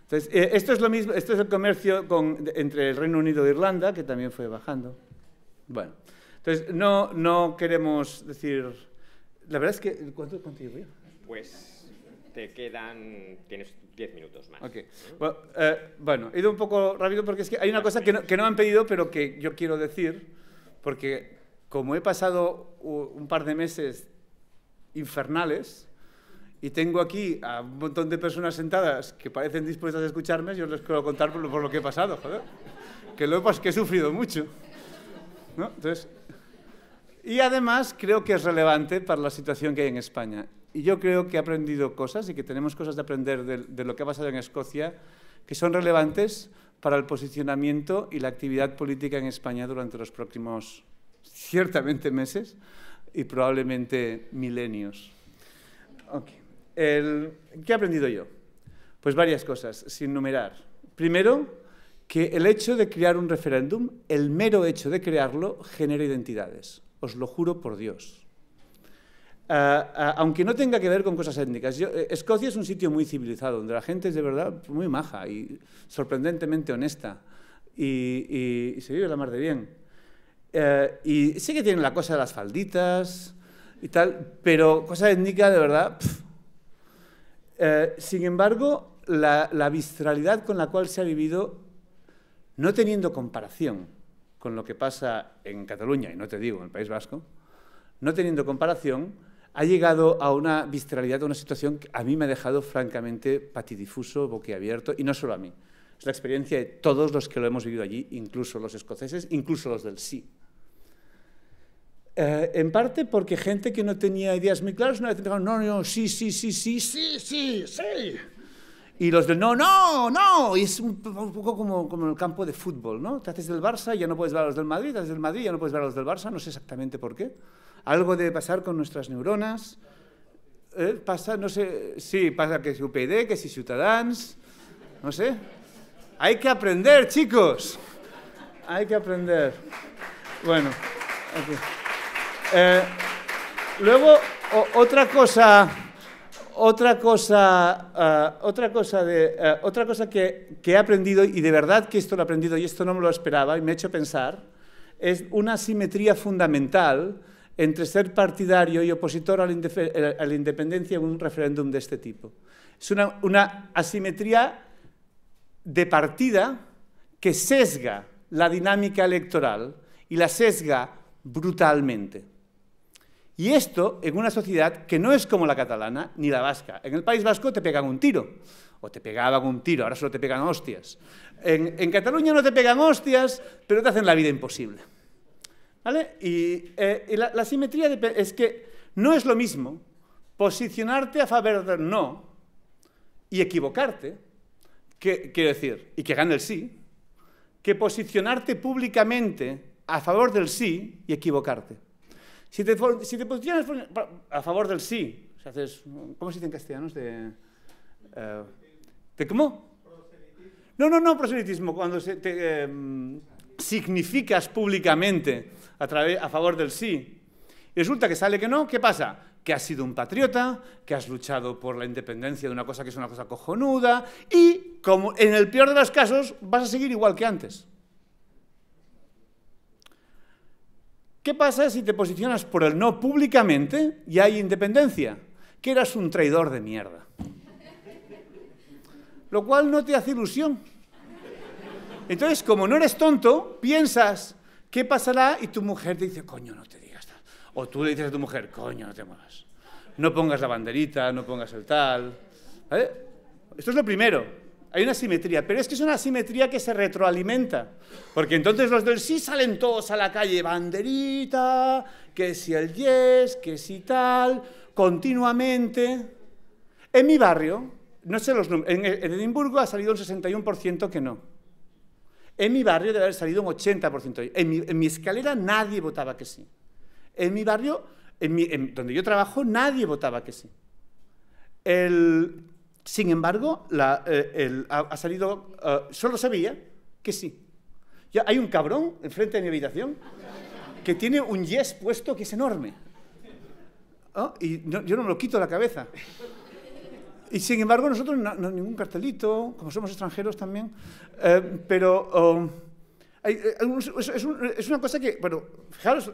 Entonces, esto es lo mismo, esto es el comercio entre el Reino Unido e Irlanda, que también fue bajando. Bueno. Entonces, no queremos decir... La verdad es que... ¿Cuánto llevo yo? Pues tienes 10 minutos más. Okay. Bueno, he ido un poco rápido porque es que hay una cosa que no me han pedido, pero que yo quiero decir, porque como he pasado un par de meses infernales y tengo aquí a un montón de personas sentadas que parecen dispuestas a escucharme, yo les quiero contar por lo que he pasado, joder. Que he sufrido mucho, ¿no? Entonces... Y además creo que es relevante para la situación que hay en España. Y yo creo que he aprendido cosas y que tenemos cosas de aprender de lo que ha pasado en Escocia que son relevantes para el posicionamiento y la actividad política en España durante los próximos, ciertamente, meses y probablemente milenios. Okay. ¿Qué he aprendido yo? Pues varias cosas, sin numerar. Primero, que el hecho de crear un referéndum, el mero hecho de crearlo, genera identidades. Os lo juro por Dios. Aunque no tenga que ver con cosas étnicas. Escocia es un sitio muy civilizado, donde la gente es de verdad muy maja y sorprendentemente honesta. Y se vive la mar de bien. Y sé que tienen la cosa de las falditas y tal, pero cosa étnica de verdad... sin embargo, la visceralidad con la cual se ha vivido, no teniendo comparación con lo que pasa en Cataluña, y no te digo en el País Vasco, no teniendo comparación, ha llegado a una visceralidad, a una situación que a mí me ha dejado francamente patidifuso, boquiabierto, y no solo a mí. Es la experiencia de todos los que lo hemos vivido allí, incluso los escoceses, incluso los del sí. En parte porque gente que no tenía ideas muy claras, una vez dijeron, no, sí. Y los del no, y es un poco como el campo de fútbol, ¿no? Te haces del Barça y ya no puedes ver a los del Madrid, te haces del Madrid y ya no puedes ver a los del Barça, no sé exactamente por qué. Algo debe pasar con nuestras neuronas. Pasa, no sé, sí, pasa que si UPyD, que si Ciutadans, no sé. Hay que aprender, chicos. Hay que aprender. Bueno, okay. Luego, otra cosa otra cosa que he aprendido, y de verdad que esto lo he aprendido y esto no me lo esperaba y me ha hecho pensar, es una asimetría fundamental entre ser partidario y opositor a la independencia en un referéndum de este tipo. Es una asimetría de partida que sesga la dinámica electoral y la sesga brutalmente. Y esto en una sociedad que no es como la catalana ni la vasca. En el País Vasco te pegan un tiro, o te pegaban un tiro, ahora solo te pegan hostias. En Cataluña no te pegan hostias, pero te hacen la vida imposible. ¿Vale? Y la asimetría es que no es lo mismo posicionarte a favor del no y equivocarte, quiero decir, y que gane el sí, que posicionarte públicamente a favor del sí y equivocarte. Si te posicionas a favor del sí, o sea, ¿cómo se dice en castellano? ¿De cómo? No, proselitismo. Cuando significas públicamente a favor del sí, y resulta que sale que no, ¿qué pasa? Que has sido un patriota, que has luchado por la independencia de una cosa que es una cosa cojonuda, y, como en el peor de los casos, vas a seguir igual que antes. ¿Qué pasa si te posicionas por el no públicamente y hay independencia? Que eras un traidor de mierda. Lo cual no te hace ilusión. Entonces, como no eres tonto, piensas, ¿qué pasará? Y tu mujer te dice, coño, no te digas tal. O tú le dices a tu mujer, coño, no te muevas. No pongas la banderita, no pongas el tal. ¿Vale? Esto es lo primero. Hay una asimetría, pero es que es una asimetría que se retroalimenta. Porque entonces los del sí salen todos a la calle, banderita, que si el yes, que si tal, continuamente. En mi barrio, no sé los números, en Edimburgo ha salido un 61% que no. En mi barrio debe haber salido un 80%. En mi escalera nadie votaba que sí. En mi barrio, donde yo trabajo, nadie votaba que sí. Sin embargo, ha salido, solo sabía que sí. Ya hay un cabrón enfrente de mi habitación que tiene un yes puesto que es enorme. ¿Oh? Y yo no me lo quito de la cabeza. Y sin embargo, nosotros no ningún cartelito, como somos extranjeros también, pero es una cosa que, bueno, fijaros,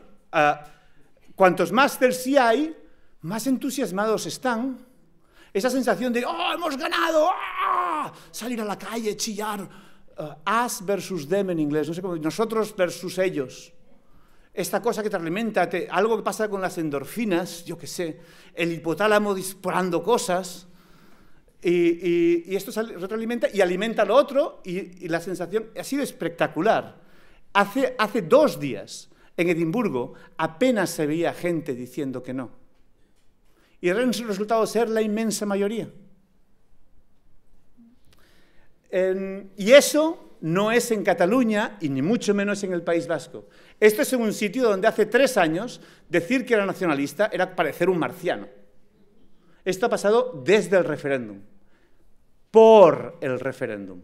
cuantos más del sí hay, más entusiasmados están. Esa sensación de, ¡oh, hemos ganado! ¡Oh! Salir a la calle, chillar. Us versus them en inglés, no sé cómo, nosotros versus ellos. Esta cosa que te alimenta, algo que pasa con las endorfinas, yo qué sé, el hipotálamo disparando cosas, y esto se retroalimenta y alimenta lo otro, y la sensación ha sido espectacular. Hace 2 días, en Edimburgo, apenas se veía gente diciendo que no. Y el resultado ser la inmensa mayoría. Y eso no es en Cataluña y ni mucho menos en el País Vasco. Esto es en un sitio donde hace 3 años decir que era nacionalista era parecer un marciano. Esto ha pasado desde el referéndum, por el referéndum.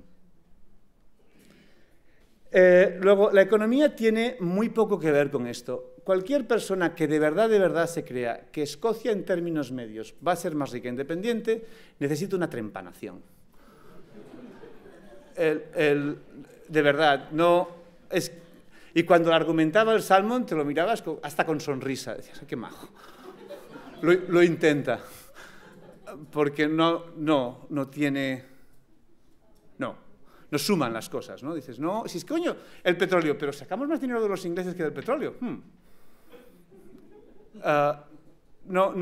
Luego, la economía tiene muy poco que ver con esto. Cualquier persona que de verdad se crea que Escocia en términos medios va a ser más rica e independiente, necesita una trempanación. De verdad, no es... Y cuando argumentaba el Salmond, te lo mirabas hasta con sonrisa. Decías, qué majo. Lo intenta. Porque no tiene... No suman las cosas, ¿no? Dices, no, si es coño, el petróleo, pero sacamos más dinero de los ingleses que del petróleo. No.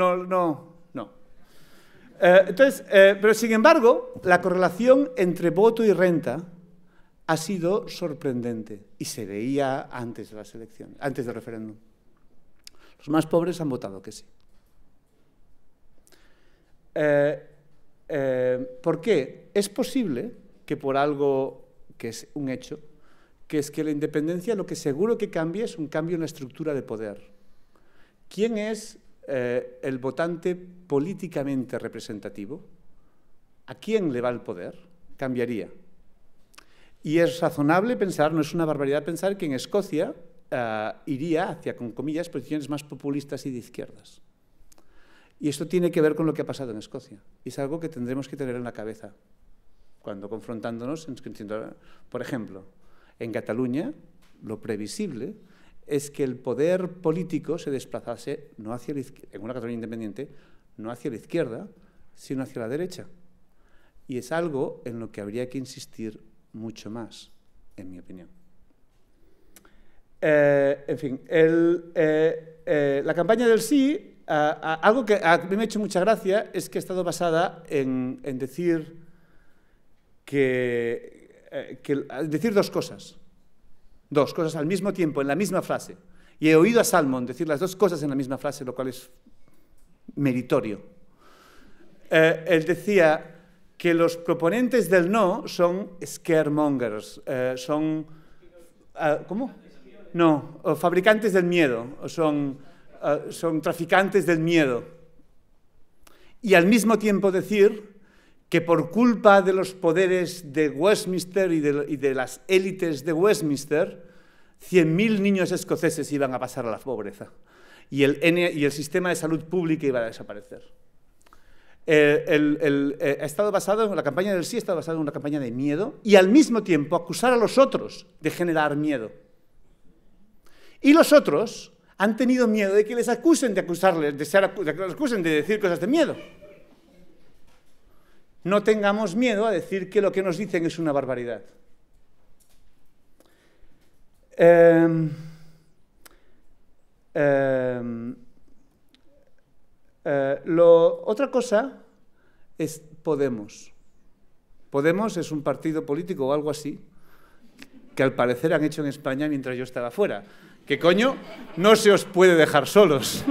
Entonces, pero sin embargo, la correlación entre voto y renta ha sido sorprendente y se veía antes de las elecciones, antes del referéndum. Los más pobres han votado que sí. ¿Por qué? Es posible que por algo que es un hecho, que es que la independencia lo que seguro que cambia es un cambio en la estructura de poder. ¿Quién es el votante políticamente representativo? ¿A quién le va el poder? Cambiaría. Y es razonable pensar, no es una barbaridad pensar que en Escocia iría hacia, con comillas, posiciones más populistas y de izquierdas. Y esto tiene que ver con lo que ha pasado en Escocia. Y es algo que tendremos que tener en la cabeza cuando confrontándonos. Por ejemplo, en Cataluña, lo previsible es que el poder político se desplazase, no hacia en una Cataluña independiente, no hacia la izquierda, sino hacia la derecha. Y es algo en lo que habría que insistir mucho más, en mi opinión. En fin, la campaña del sí, algo que a mí me ha hecho mucha gracia es que ha estado basada en decir decir dos cosas al mismo tiempo, en la misma frase. Y he oído a Salmond decir las dos cosas en la misma frase, lo cual es meritorio. Él decía que los proponentes del no son scaremongers, son... ¿cómo? No, fabricantes del miedo, son traficantes del miedo. Y al mismo tiempo decir que por culpa de los poderes de Westminster y de las élites de Westminster, 100.000 niños escoceses iban a pasar a la pobreza y el sistema de salud pública iba a desaparecer. Ha estado basado en la campaña del sí, ha estado basado en una campaña de miedo y al mismo tiempo acusar a los otros de generar miedo. Y los otros han tenido miedo de que les acusen de acusarles, de que les acusen de decir cosas de miedo. No tengamos miedo a decir que lo que nos dicen es una barbaridad. Otra cosa es Podemos. Podemos es un partido político o algo así que al parecer han hecho en España mientras yo estaba fuera. Que coño, no se os puede dejar solos.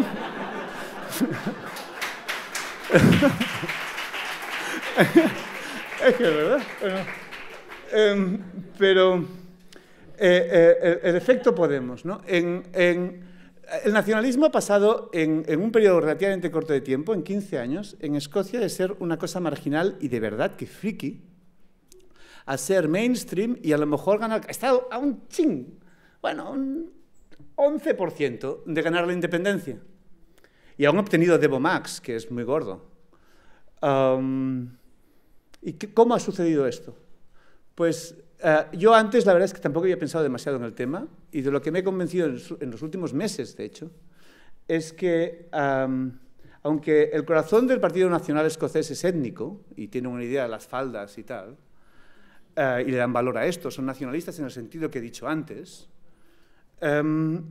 Es que es verdad. Bueno, pero el efecto Podemos, ¿no? El nacionalismo ha pasado en un periodo relativamente corto de tiempo, en 15 años, en Escocia, de ser una cosa marginal y de verdad que friki, a ser mainstream y a lo mejor ganar... Ha estado a un ching, bueno, un 11% de ganar la independencia. Y aún ha obtenido Devo Max, que es muy gordo. ¿Y cómo ha sucedido esto? Pues yo antes, la verdad es que tampoco había pensado demasiado en el tema, y de lo que me he convencido en los últimos meses, de hecho, es que, aunque el corazón del Partido Nacional Escocés es étnico, y tiene una idea de las faldas y tal, y le dan valor a esto, son nacionalistas en el sentido que he dicho antes, el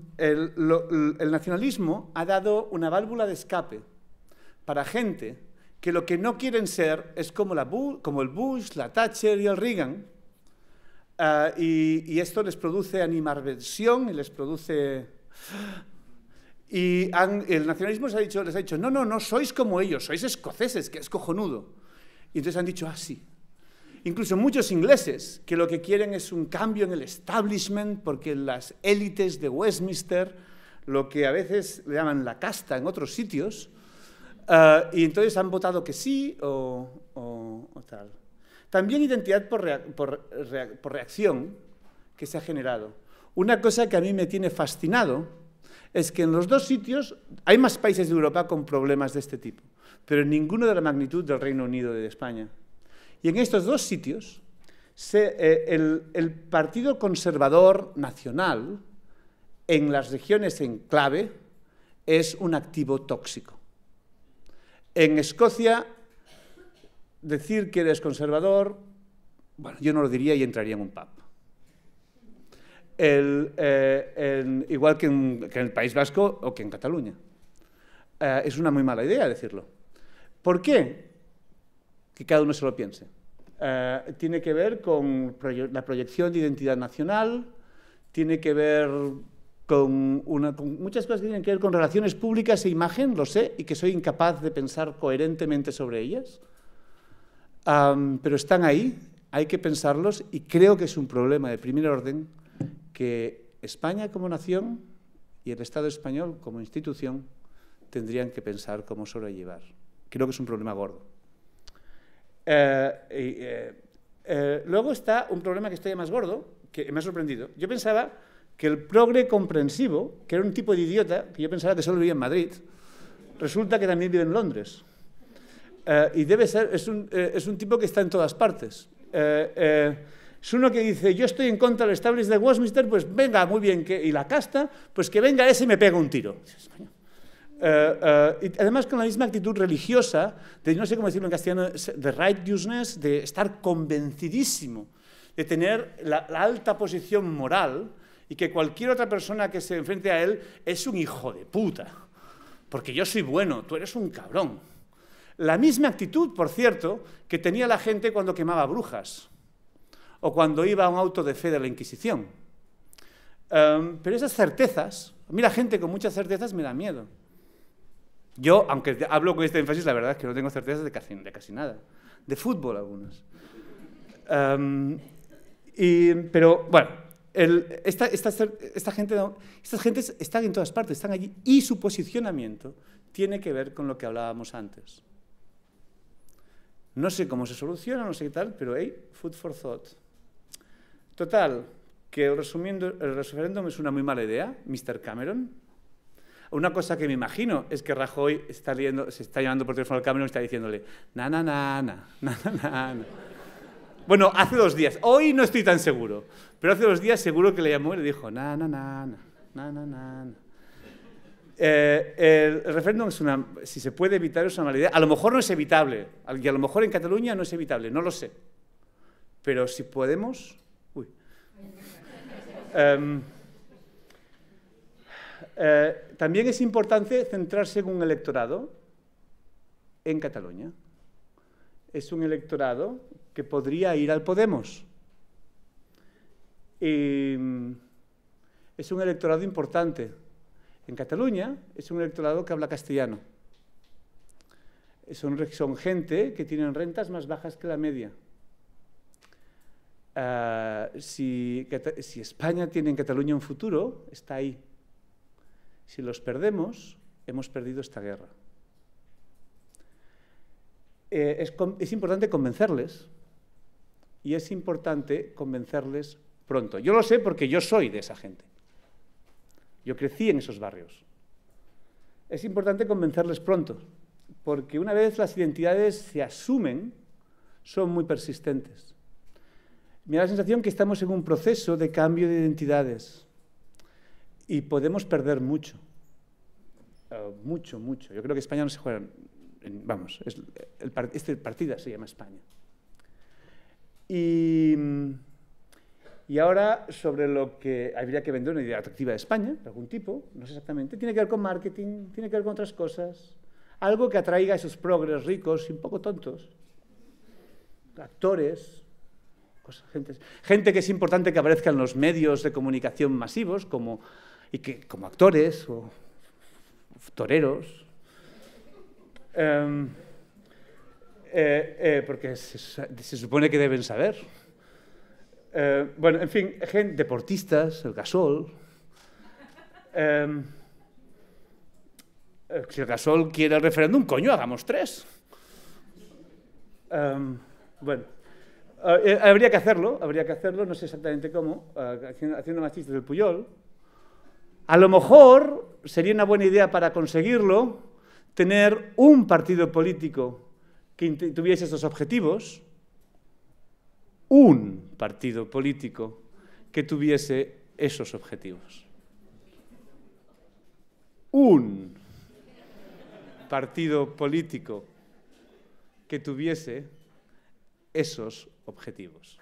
nacionalismo ha dado una válvula de escape para gente que lo que no quieren ser es como el Bush, la Thatcher y el Reagan, y esto les produce animadversión y les produce... Y el nacionalismo les ha dicho, no sois como ellos, sois escoceses, que es cojonudo. Y entonces han dicho, sí. Incluso muchos ingleses, que lo que quieren es un cambio en el establishment, porque las élites de Westminster, lo que a veces le llaman la casta en otros sitios, y entonces han votado que sí o tal. También identidad por reacción que se ha generado. Una cosa que a mí me tiene fascinado es que en los dos sitios hay más países de Europa con problemas de este tipo, pero ninguno de la magnitud del Reino Unido y de España. Y en estos dos sitios, el Partido Conservador Nacional, en las regiones en clave, es un activo tóxico. En Escocia, decir que eres conservador, bueno, yo no lo diría y entraría en un pub. Igual que en el País Vasco o que en Cataluña. Es una muy mala idea decirlo. ¿Por qué? Que cada uno se lo piense. Tiene que ver con la proyección de identidad nacional, tiene que ver con muchas cosas que tienen que ver con relaciones públicas e imagen, lo sé, y que soy incapaz de pensar coherentemente sobre ellas. Pero están ahí, hay que pensarlos, y creo que es un problema de primer orden que España como nación y el Estado español como institución tendrían que pensar cómo sobrellevar. Creo que es un problema gordo. Luego está un problema que está más gordo, que me ha sorprendido. Yo pensaba que el progre comprensivo, que era un tipo de idiota, que yo pensaba que solo vivía en Madrid, resulta que también vive en Londres. Y debe ser, es un tipo que está en todas partes. Es uno que dice, yo estoy en contra del establishment de Westminster, pues venga, muy bien, y la casta, pues que venga ese y me pega un tiro. Y además con la misma actitud religiosa, de no sé cómo decirlo en castellano, de righteousness, de estar convencidísimo, de tener la alta posición moral y que cualquier otra persona que se enfrente a él es un hijo de puta, porque yo soy bueno, tú eres un cabrón. La misma actitud, por cierto, que tenía la gente cuando quemaba brujas o cuando iba a un auto de fe de la Inquisición. Pero esas certezas, a mí la gente con muchas certezas me da miedo. Yo, aunque hablo con este énfasis, la verdad es que no tengo certezas de casi nada. De fútbol algunas. Pero, bueno, estas gentes están en todas partes, están allí, y su posicionamiento tiene que ver con lo que hablábamos antes. No sé cómo se soluciona, no sé qué tal, pero hey, food for thought. Total, que resumiendo, el referéndum es una muy mala idea, Mr. Cameron. Una cosa que me imagino es que Rajoy se está llamando por teléfono al Cameron y está diciéndole na, na, na, na, na, na, na, na. Bueno, hace 2 días. Hoy no estoy tan seguro, pero hace 2 días seguro que le llamó y le dijo na, na, na, na, na, na, na, na. El referéndum es si se puede evitar, es una mala idea. A lo mejor no es evitable, y a lo mejor en Cataluña no es evitable, no lo sé. Pero si podemos... Uy. También es importante centrarse en un electorado en Cataluña. Es un electorado que podría ir al Podemos. Y es un electorado importante. En Cataluña es un electorado que habla castellano. Son gente que tienen rentas más bajas que la media. Si España tiene en Cataluña un futuro, está ahí. Si los perdemos, hemos perdido esta guerra. Es importante convencerles, y es importante convencerles pronto. Yo lo sé porque yo soy de esa gente. Yo crecí en esos barrios. Es importante convencerles pronto, porque una vez las identidades se asumen, son muy persistentes. Me da la sensación que estamos en un proceso de cambio de identidades y podemos perder mucho. Mucho, mucho. Yo creo que España no se juega... Vamos, este partido se llama España. Y ahora, sobre lo que habría que vender una idea atractiva de España, de algún tipo, no sé exactamente, tiene que ver con marketing, tiene que ver con otras cosas, algo que atraiga a esos progres ricos y un poco tontos, actores, gente que es importante que aparezca en los medios de comunicación masivos, como actores o toreros, porque se supone que deben saber. Bueno, en fin, deportistas, el Gasol. Si el Gasol quiere el referéndum, coño, hagamos 3. Bueno, habría que hacerlo, no sé exactamente cómo, haciendo más chistes del Puyol. A lo mejor sería una buena idea para conseguirlo tener un partido político que tuviese estos objetivos, un partido político que tuviese esos objetivos. Un partido político que tuviese esos objetivos.